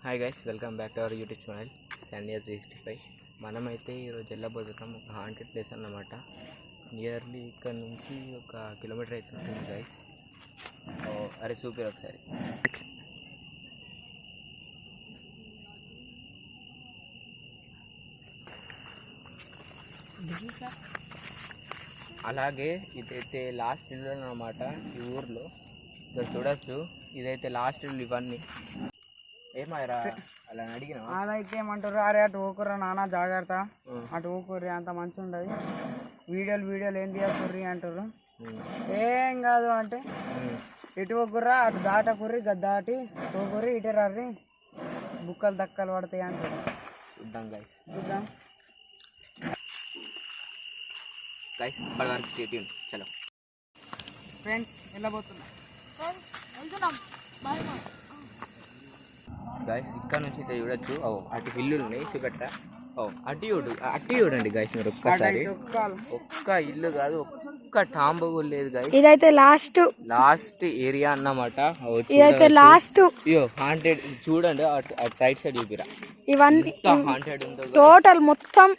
Hi guys, welcome back to our YouTube channel Sandhya 365. మనమైతే ఈరోజు వెళ్ళబోతున్నాం ఒక హాంటెడ్ ప్లేస్ అన్నమాట. నియర్లీ ఇక్కడ నుంచి 1 కిలోమీటర్ అయితే ఉంటుంది గైస్. అరే చూపిరు ఒకసారి. అలాగే ఇదైతే లాస్ట్ ఇల్లు అన్నమాట ఈ ఊర్లో. ఇక్కడ చూడొచ్చు, ఇదైతే లాస్ట్ ఇల్లు. ఇవన్నీ ఏమాయరా అలా అడిగిన అదైతే ఏమంటారు, అరే అటు ఊకుర్రా నాన్న జాగ్రత్త, అటు ఊకుర్రి అంత మంచిగా ఉండదు, వీడియోలు ఏం తీయకుర్రి అంటారు. ఏం కాదు అంటే ఇటు ఊకుర్రా అటు దాటకుర్రి, దాటి ఊకుర్రి, ఇటు రర్రి, బుక్కలు దక్కలు పడతాయి అంటారు. చూద్దాం గైస్, చూద్దాం గైస్. ఇప్పటివరకు స్టే ట్యూన్. చలో ఫ్రెండ్స్, వెళ్ళబోతున్నాం గైస్. ఇక్కడ నుంచి అయితే చూడొచ్చు. అటు ఇల్లు ఉన్నాయి, చూపెట్టరా. అటు చూడండి గైస్ మీరు ఒక్కసారి. ఒక్క ఇల్లు కాదు, ఒక్క టాంబు కూడా లేదు గైస్. ఇదైతే లాస్ట్ ఏరియా అన్నమాట. ఇదైతే లాస్ట్ హాంటెడ్. చూడండి అటు రైట్ సైడ్ చూపిరా. ఇవన్నీ హాంటెడ్ ఉందో టోటల్ మొత్తం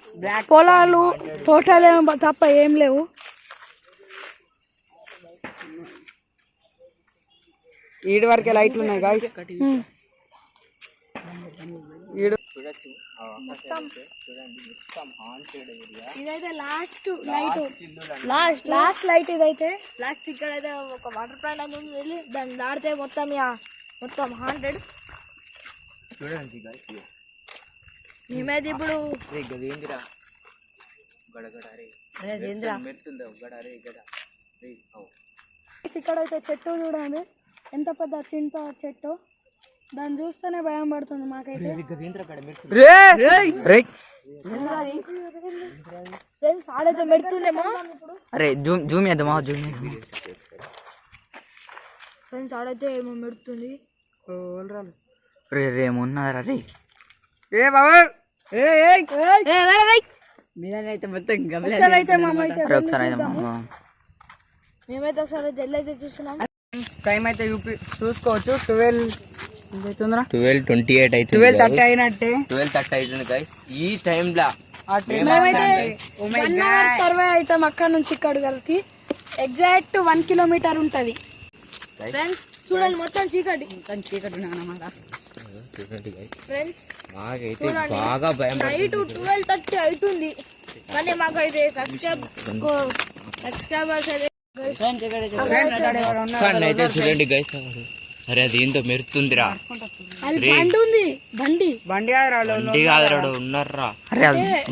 పొలాలు తోటలే తప్ప ఏం లేవు. ఈడు వరకే లైట్లు ఉన్నాయి గాయ్స్. ఇదైతే లాస్ట్ లైట్ ఇదైతే లాస్ట్. ఇక్కడ అయితే ఒక వాటర్ ప్లాంట్ అని వెళ్ళి దాన్ని దాడితే మొత్తం హాంటెడ్. చూడండి మేమైతే ఇప్పుడు ఇక్కడైతే చెట్టు చూడండి, ఎంత పెద్ద చింత చెట్టు. దాన్ని చూస్తేనే భయం పడుతుంది మాకైతే. ఫ్రెండ్స్ ఆడైతే మెడుతుందేమో. అరే జూమ్ చేద్దామా? ఫ్రెండ్స్ ఆడైతే ఏమో మెడుతుంది. రేమున్నారా రే? ఏ బాబు మేమైతే ఒకసారి జల్లైతే చూస్తున్నాం. టైం అయితే చూసుకోవచ్చు. 12:28 అయితే 12:30 అయినట్టే. 12:30 అవుతుంది గైస్. ఈ టైంలో సర్వే అవుతాం అక్కడ నుంచి ఇక్కడ వరకు. ఎగ్జాక్ట్ 1 కిలోమీటర్ ఉంటది. ఫ్రెండ్స్ చూడండి, మొత్తం చీకటి అన్నమాట. ఫ్రెండ్స్ మాకైతే బాగా భయం. నైట్ 12:30 అవుతుంది, కానీ మాకైతే సబ్స్క్రైబర్స్ అయితే చూడండి గైస్. అరే అది ఏందో మెరుతుందిరా. బండి కాదు ఉన్నారా? అరే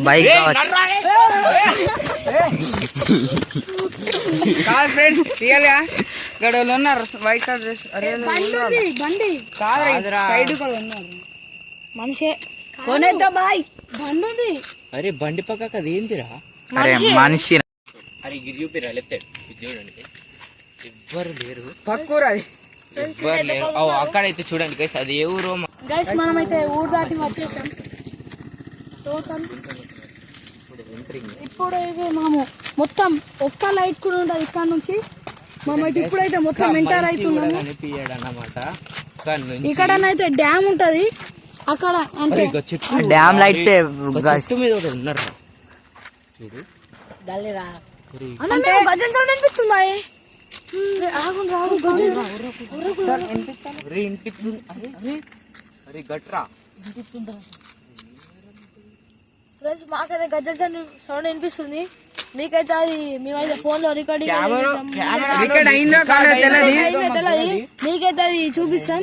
బైక్ కాదు ఫ్రెండ్స్, రియల్ గా గడవలు ఉన్నారు. వైట్ డ్రెస్ బండి సైడ్ కూడా ఉన్నారు. మనిషే కొనేద్దా బాయ్. బండి ఉంది. అరే బండి పక్కకు అది ఏందిరా? అరే మనిషి. అరే గిరి చూపిరా లెఫ్ట్ సైడ్. ఇది చూడండి, ఎవ్వరు లేరు. పక్కూరు అది ఎవ్వరు లేరు. అక్కడైతే చూడండి గైస్, అది ఏ ఊరు గైస్. మనమైతే ఊరు దాటి వచ్చేసాం టోటల్. ఇప్పుడు మనము మొత్తం ఒక్క లైట్ కూడా ఉండదు ఇక్కడ నుంచి. మనమైతే ఇప్పుడైతే మొత్తం ఎంటర్ అవుతున్నాము. ఇక్కడనైతే డ్యామ్ ఉంటది అక్కడ. అంటే డ్యామ్ లైట్స్ మీద ఉన్నారు చూడు. అంటే గజల్ సౌండ్ అనిపిస్తుందా? ఫ్రెండ్స్ మాకైతే గజల్ సౌండ్ వినిపిస్తుంది. మీకైతే అది మేమైతే ఫోన్ లో రికార్డింగ్ అయిందో కాదో తెలియదు. మీకైతే అది చూపిస్తాం.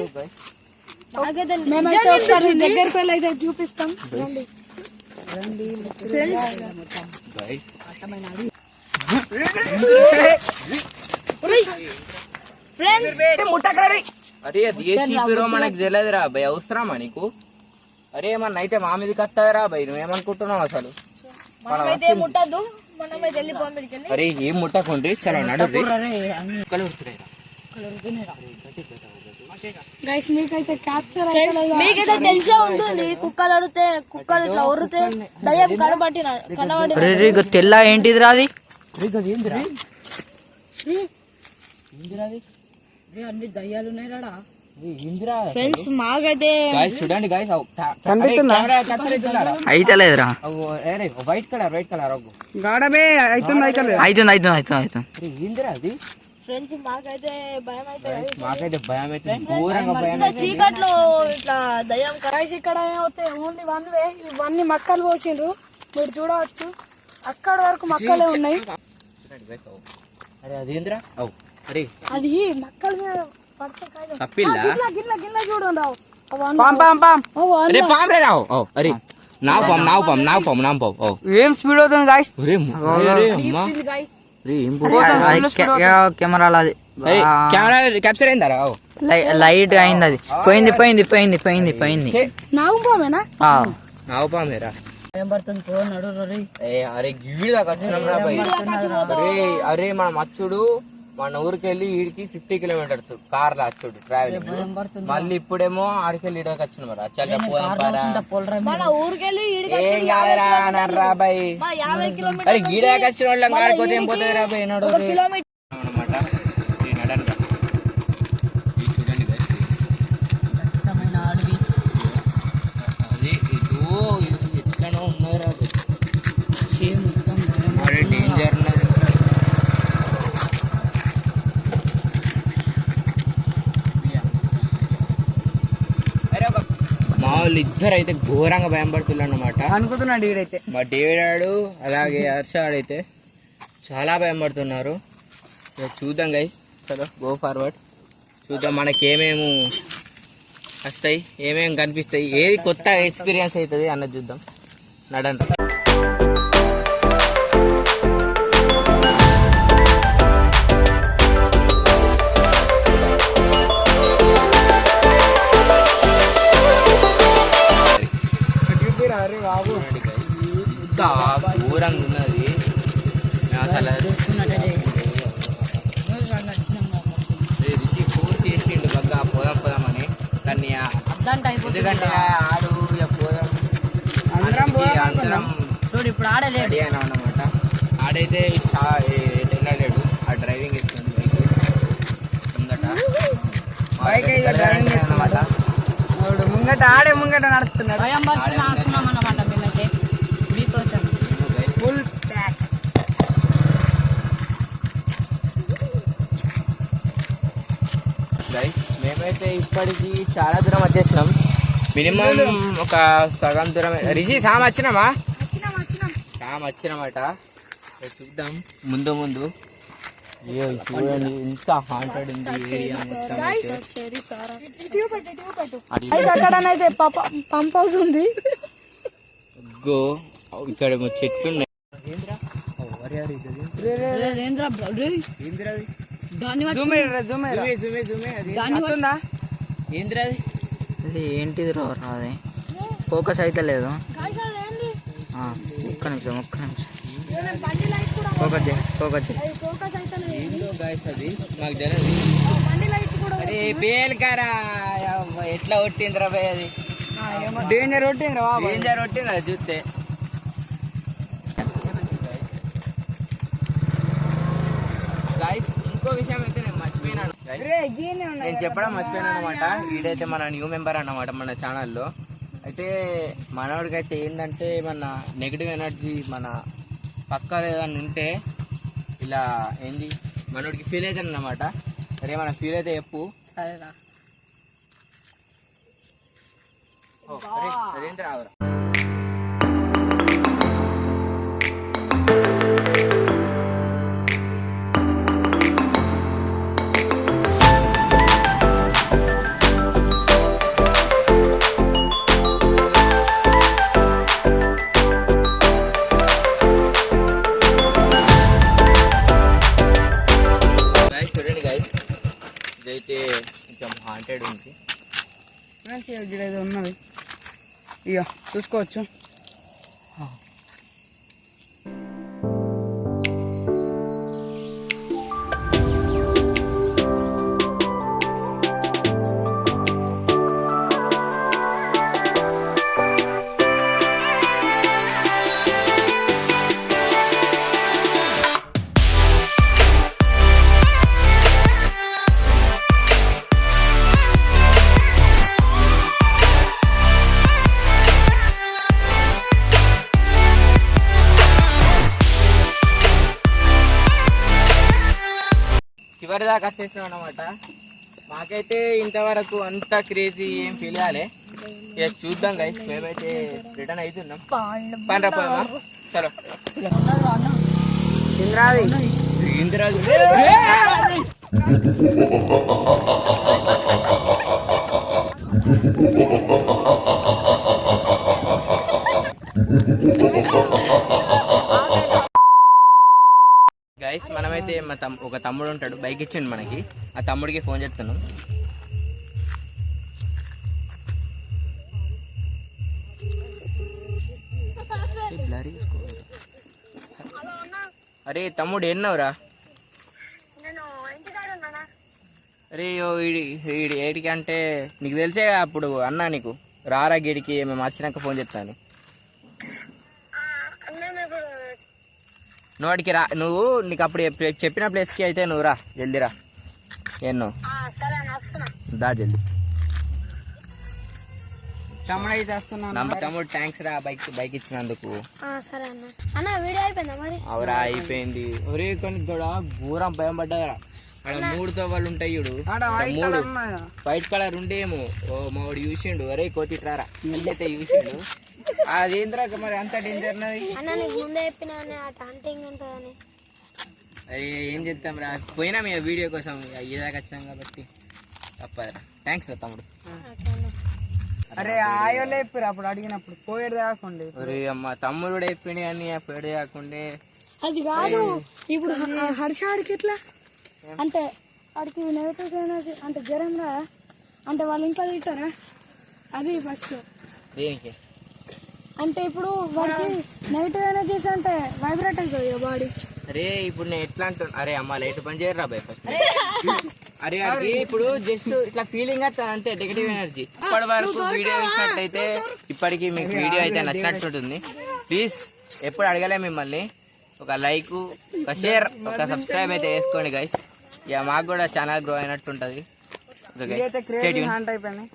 మేమైతే ఒకసారి దగ్గరికి వెళ్ళి అయితే చూపిస్తాం. అరే అది ఏ చీపిరో మనకు తెలియదురా భయ్. అవసరమా నీకు? అరే ఏమన్నా అయితే మా మీదకి వస్తారా భయ్? నువ్వేమనుకుంటున్నావు అసలు? అరే ఏం ముట్టకుండ్రి, చాలా నడుది. మీకైతే తెలిసే ఉంటుంది, కుక్కలు అడిగితే కుక్కలు ఇట్లా ఉరితే దయ్యం కనబడి తెల్ల ఏంటిది రాది? అన్ని దయ్యాలు ఉన్నాయి రాడా. ఫ్రెండ్స్ మాకైతే గాయస్ చూడండి గాయస్ కనిపిస్తుందా? అయితే లేదురా వైట్ కలర్ గాడబే అవుతుంది ఏందిరా అది ఫ్రెండ్స్ మాకైతే భయం అయితే మాకైతే భయం అయితే ఘోరంగా భయం ఇంత చీకట్లో ఇట్లా దయ్యం గైస్ ఇక్కడ ఏమవుతాయి ఓన్లీ వన్ వే ఇవన్నీ మక్కలు పోసిండ్రు మీరు చూడవచ్చు అక్కడ వరకు మక్కలే ఉన్నాయి అరే అదేంద్రా అవు అరే అది మక్కల మీద పడితే కాయలు. తప్పిల్లా గిల్ల గిల్ల గిల్ల చూడండి రావు పాం పాం పాం అరే పామ్ రే రావు ఓ అరే నావు పాము ఓ ఏం స్పీడ్ అవుతుంది గాయస్ ఒరే అరే అమ్మా రే ఏం కెమెరాలో అది కెమెరా క్యాప్చర్ అయిందారా ఓ లైట్ అయింది అది పోయింది నాగు పోమేనా నావు పామేరా భయం పడుతుంది పో నడు అరే గీడి దాకా వచ్చినాం రా భయ్ అరే మన మచ్చుడు మన ఊరికి వెళ్ళి ఈడికి 50 కిలోమీటర్స్ కార్ లా వచ్చుడు ట్రావెలింగ్ మళ్ళీ ఇప్పుడేమో ఆడికి వెళ్ళి ఈడకి వచ్చిన మరి అచ్చా పోదాం మన ఊరికెళ్ళి ఏం కాదురా నర్రా భయ్ అరే గీడాకి వచ్చిన వాళ్ళం కాడిపోతే ఏం పోతుంది రా భయ్ నడు అనమాట నడను రా చూడండి అదే ఇదో ఎట్లనో ఉన్నది రా అరే డేంజర్ ఉన్నది మా వాళ్ళు ఇద్దరు అయితే ఘోరంగా భయం పడుతున్నారు అన్నమాట అనుకుతున్నాడు ఈడైతే మా డేవిడ్ ఆడు అలాగే హర్ష ఆడైతే చాలా భయం పడుతున్నారు ఇక చూద్దాం గైస్ చలో గో ఫార్వర్డ్ చూద్దాం మనకి ఏమేమి వస్తాయి ఏమేమి కనిపిస్తాయి ఏది కొత్త ఎక్స్పీరియన్స్ అవుతుంది అన్నది చూద్దాం నడండి ఇంత ఘోరంగా ఉన్నది అసలు రిషి ఫోర్స్ చేసిండు బాగా పోదామని కానీ ఎందుకంటే ఆడు ఇక పోదాం అందరం చూడు ఇప్పుడు ఆడలేదు రెడీ అయినా అన్నమాట ఆడైతే వెళ్ళలేడు ఆ డ్రైవింగ్ ఇస్తుంది అన్నమాట ముంగట ఆడే ముంగట నడుస్తున్నాడు భయం పడుతుంది ఆడుతున్నాం అన్నమాట మేమైతే మీకోసం ఫుల్ ప్యాక్ మేమైతే ఇప్పటికి చాలా దూరం వచ్చేసినాం మినిమం ఒక సగం దూరం రిషి సామ్ వచ్చినామా సామ్ వచ్చినామట చూద్దాం ముందు అయ్యో చూడండి ఇంత హాంటెడ్ ఉంది ఏరియా మొత్తం అక్కడనైతే పంప్ హౌస్ ఉంది గో ఇక్కడ చెట్లు ఉన్నాయి ఏంటిది రాదే ఫోకస్ అయితే లేదు ఒక్క నిమిషం ఫోకస్ ఏందో గాయస్ అది మాకు తెలియదు అరే పేలికారా ఎట్లా కొట్టిందిరా భయ్ అది డేంజర్ కొట్టింది డేంజర్ కొట్టింది అది చూస్తే గాయస్ ఇంకో విషయం అయితే నేను మర్చిపోయినాను నేను చెప్పడం మర్చిపోయాను అనమాట వీడైతే మన న్యూ మెంబర్ అన్నమాట మన ఛానల్లో అయితే మనవాడికి అయితే ఏంటంటే మన నెగిటివ్ ఎనర్జీ మన పక్క ఏదన్నా ఉంటే ఇలా ఏంది మనోడికి ఫీల్ అవుతాను అన్నమాట సరే మన ఫీల్ అయితే చెప్పు అదేంటి రావురా ఇదైతే కొంచెం హాంటెడ్ ఉంది ఉన్నది ఇక చూసుకోవచ్చు దాకా వచ్చేసినాం అనమాట. మాకైతే ఇంతవరకు అంత క్రేజీ ఏం ఫీల్ కాలే. ఇక చూద్దాం గైస్, మేమైతే రిటర్న్ అవుతున్నాం. పండ్రా పోదామా? చలో ఇంద్రాది ఇంద్రాజు గైస్, మనమైతే ఒక తమ్ముడు ఉంటాడు, బైక్ ఇచ్చిండు మనకి. ఆ తమ్ముడికి ఫోన్ చేస్తున్నాం. అరే తమ్ముడు ఎన్నవరా? అరే వీడి ఏడికి అంటే నీకు తెలిసే అప్పుడు అన్నా నీకు రారా గేడికి మేము వచ్చినాక ఫోన్ చెప్తాను. నువ్వు అడికి రా, నువ్వు నీకు అప్పుడు చెప్పిన ప్లేస్కి అయితే నువ్వు రా, జల్దీ రా. ఎన్నో దా జల్దీ. తమ్ముడు అయితే వస్తున్నాను. తమ్ముడు థ్యాంక్స్ రా బైక్ ఇచ్చినందుకు. సరే అన్న. అన్న వీడియో అయిపోయిందా మరి? అవరా అయిపోయింది. ఒరే కొన్ని కూడా ఘోరం భయం పడ్డారా. అక్కడ 3 తవ్వలు ఉంటాయి చూడు, 3 వైట్ కలర్ ఉండేమో. ఓ మావాడు చూసిండు, అరే కోతిట్రారా అయితే చూసిండు. అదేంద్రా మరి అంత డేంజర్ నది. అరే ఏం చెప్తాం రా, పోయినా మీ వీడియో కోసం అయ్యేదాకా వచ్చాం కాబట్టి తప్పదురా. థ్యాంక్స్ రా తమ్ముడు. అరే ఆయోలే చెప్పారు అప్పుడు అడిగినప్పుడు, పోయేది కాకుండా. ఒరే అమ్మ తమ్ముడు కూడా చెప్పిండు కానీ పోయేది కాకుండా. అది కాదు, ఇప్పుడు హర్షాడికి ఎట్లా అంటే వాడికి నెగటివ్ ఎనర్జీ అంటే జ్వరం రా అంటే వాళ్ళ ఇంట్లో తింటారా? అది ఫస్ట్. దేనికి అంటే ఇప్పుడు వాడికి నెగటివ్ ఎనర్జీస్ అంటే వైబ్రేట్ అవుతుంది బాడీ. అరే ఇప్పుడు నేను ఎట్లా అంటున్నా, అరే అమ్మ లైట్ పని చేయరా బాయ్ ఫస్ట్. అరే అది ఇప్పుడు జస్ట్ ఇట్లా ఫీలింగ్ వస్తుంది అంతే, నెగటివ్ ఎనర్జీ. ఇప్పటి వరకు వీడియో ఇచ్చినట్టయితే ఇప్పటికి మీకు వీడియో అయితే నచ్చినట్టుంటుంది. ప్లీజ్ ఎప్పుడు అడగలే మిమ్మల్ని, ఒక లైక్, ఒక షేర్, ఒక సబ్స్క్రైబ్ అయితే వేసుకోండి గైస్. ఇక మాకు కూడా ఛానల్ గ్రో అయినట్టు ఉంటుంది. క్రేజీ హ్యాండ్ అయిపోయింది.